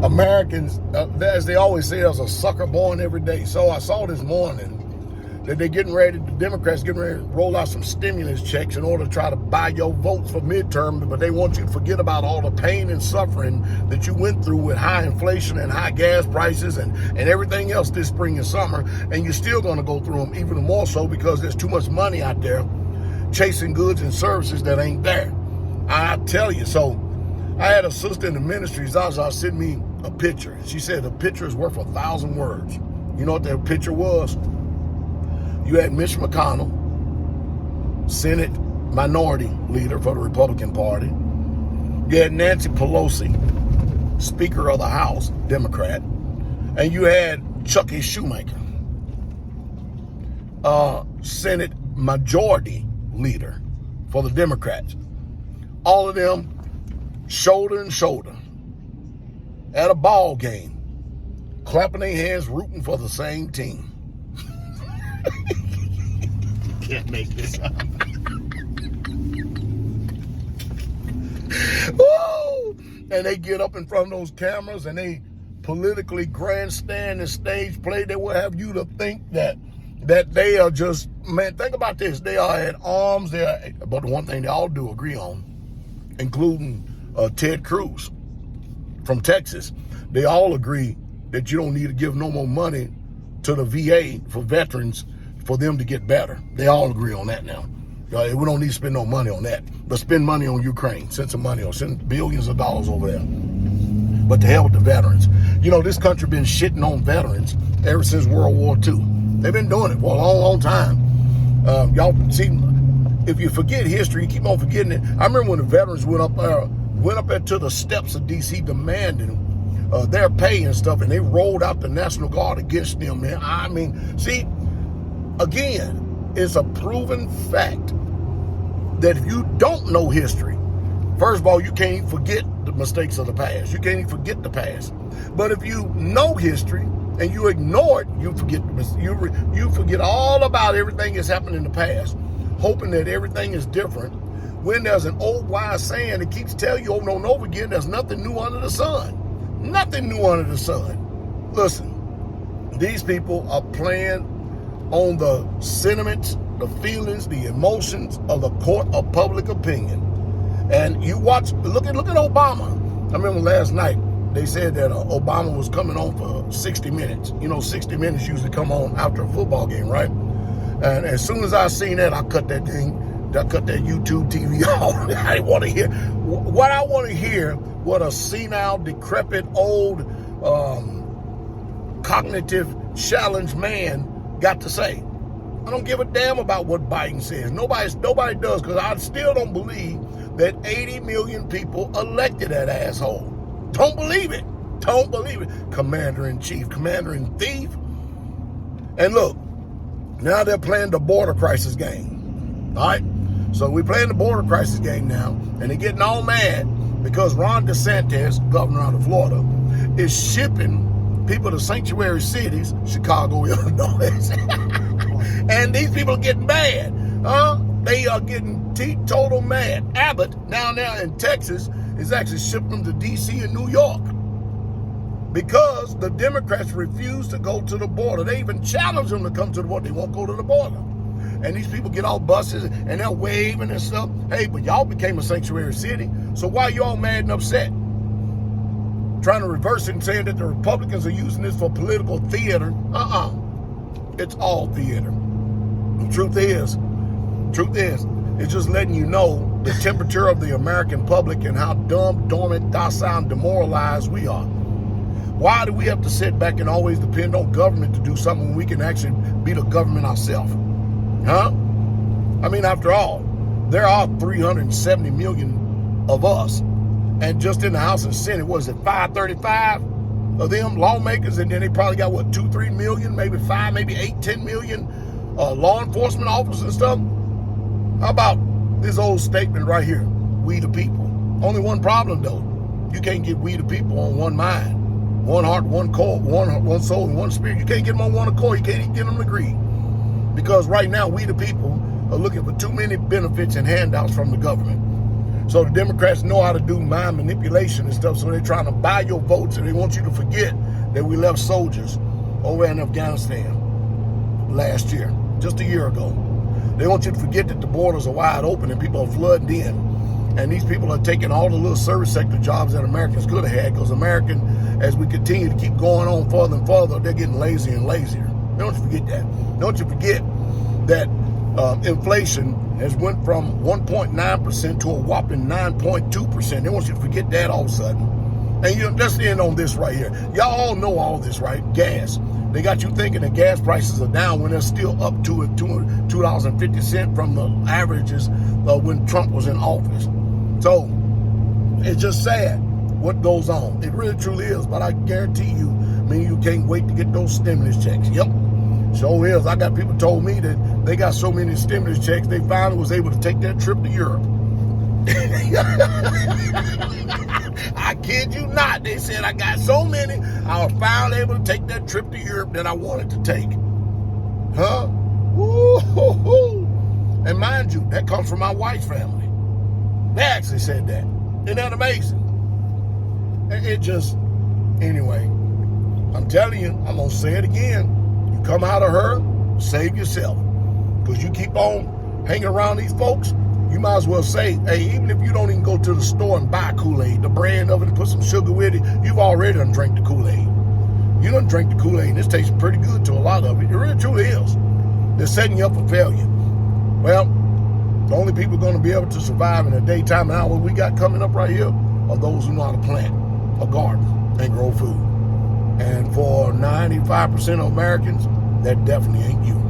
Americans, as they always say, there's a sucker born every day. So I saw this morning that the Democrats getting ready to roll out some stimulus checks in order to try to buy your votes for midterm, but they want you to forget about all the pain and suffering that you went through with high inflation and high gas prices and everything else this spring and summer, and you're still going to go through them even more so because there's too much money out there chasing goods and services that ain't there. I tell you. So I had a sister in the ministry, Zaza, sent me a picture. She said a picture is worth 1,000 words. You know what that picture was? You had Mitch McConnell, Senate Minority Leader for the Republican Party. You had Nancy Pelosi, Speaker of the House, Democrat. And you had Chucky Schumacher, Senate Majority Leader for the Democrats. All of them shoulder and shoulder at a ball game, clapping their hands, rooting for the same team. Can't make this up. Woo! And they get up in front of those cameras and they politically grandstand and stage play. They will have you to think that they are just, man, think about this. They are at arms. But the one thing they all do agree on, including Ted Cruz from Texas, they all agree that you don't need to give no more money to the VA for veterans for them to get better. They all agree on that now. We don't need to spend no money on that. But spend money on Ukraine. Send some money, or send billions of dollars over there. But to hell with the veterans. You know, this country been shitting on veterans ever since World War II. They've been doing it for a long, long time. Y'all see, if you forget history, you keep on forgetting it. I remember when the veterans went up there to the steps of D.C. demanding their pay and stuff, and they rolled out the National Guard against them, man. I mean, see, again, it's a proven fact that if you don't know history, first of all, you can't forget the mistakes of the past. You can't even forget the past. But if you know history and you ignore it, you forget all about everything that's happened in the past, hoping that everything is different, when there's an old wise saying that keeps telling you over and over again, there's nothing new under the sun. Nothing new under the sun. Listen, these people are playing on the sentiments, the feelings, the emotions of the court of public opinion. And you watch, look at Obama. I remember last night, they said that Obama was coming on for 60 minutes. You know, 60 minutes usually come on after a football game, right? And as soon as I seen that, I cut that YouTube TV off. I didn't want to hear. What I want to hear, what a senile, decrepit, old, cognitive challenged man got to say. I don't give a damn about what Biden says. Nobody does, because I still don't believe that 80 million people elected that asshole. Don't believe it. Don't believe it. Commander-in-chief, commander-in-thief. And look, now they're playing the border crisis game. All right? So we're playing the border crisis game now, and they're getting all mad because Ron DeSantis, governor out of Florida, is shipping people to sanctuary cities, Chicago, Illinois. And these people are getting mad. They are getting teetotal mad. Abbott, down there in Texas, is actually shipping them to D.C. and New York because the Democrats refuse to go to the border. They even challenge them to come to the border. They won't go to the border. And these people get off buses and they're waving and stuff. Hey, but y'all became a sanctuary city, so why are you all mad and upset? Trying to reverse it and saying that the Republicans are using this for political theater. It's all theater. The truth is, it's just letting you know the temperature of the American public and how dumb, dormant, docile, and demoralized we are. Why do we have to sit back and always depend on government to do something when we can actually be the government ourselves? Huh? I mean, after all, there are 370 million of us. And just in the House and Senate, what is it, 535 of them lawmakers? And then they probably got, 2-3 million, maybe 5, maybe 8-10 million law enforcement officers and stuff. How about this old statement right here? We the people. Only one problem, though. You can't get we the people on one mind, one heart, one soul, and one spirit. You can't get them on one accord. You can't even get them to agree. Because right now, we the people are looking for too many benefits and handouts from the government. So the Democrats know how to do mind manipulation and stuff, so they're trying to buy your votes, and they want you to forget that we left soldiers over in Afghanistan last year, just a year ago. They want you to forget that the borders are wide open and people are flooding in. And these people are taking all the little service sector jobs that Americans could have had, because as we continue to keep going on further and further, they're getting lazier and lazier. Don't you forget that. Don't you forget that inflation has went from 1.9% to a whopping 9.2%. They want you to forget that all of a sudden. And let's end on this right here. Y'all all know all this, right? Gas. They got you thinking that gas prices are down when they're still up to $2.50 from the averages when Trump was in office. So it's just sad what goes on. It really truly is. But I guarantee you, you can't wait to get those stimulus checks. Yep. Sure is. I got people told me that they got so many stimulus checks, they finally was able to take that trip to Europe. I kid you not. They said, I got so many, I was finally able to take that trip to Europe that I wanted to take. Huh? Woo-hoo-hoo. And mind you, that comes from my wife's family. They actually said that. Isn't that amazing? It just, anyway, I'm telling you, I'm going to say it again. You come out of her, save yourself. Because you keep on hanging around these folks, you might as well say, hey, even if you don't even go to the store and buy Kool-Aid, the brand of it, and put some sugar with it, you've already done drank the Kool-Aid. You done drank the Kool-Aid, and this tastes pretty good to a lot of it. It really truly is. They're setting you up for failure. Well, the only people going to be able to survive in the daytime hour we got coming up right here are those who know how to plant a garden and grow food. And for 95% of Americans, that definitely ain't you.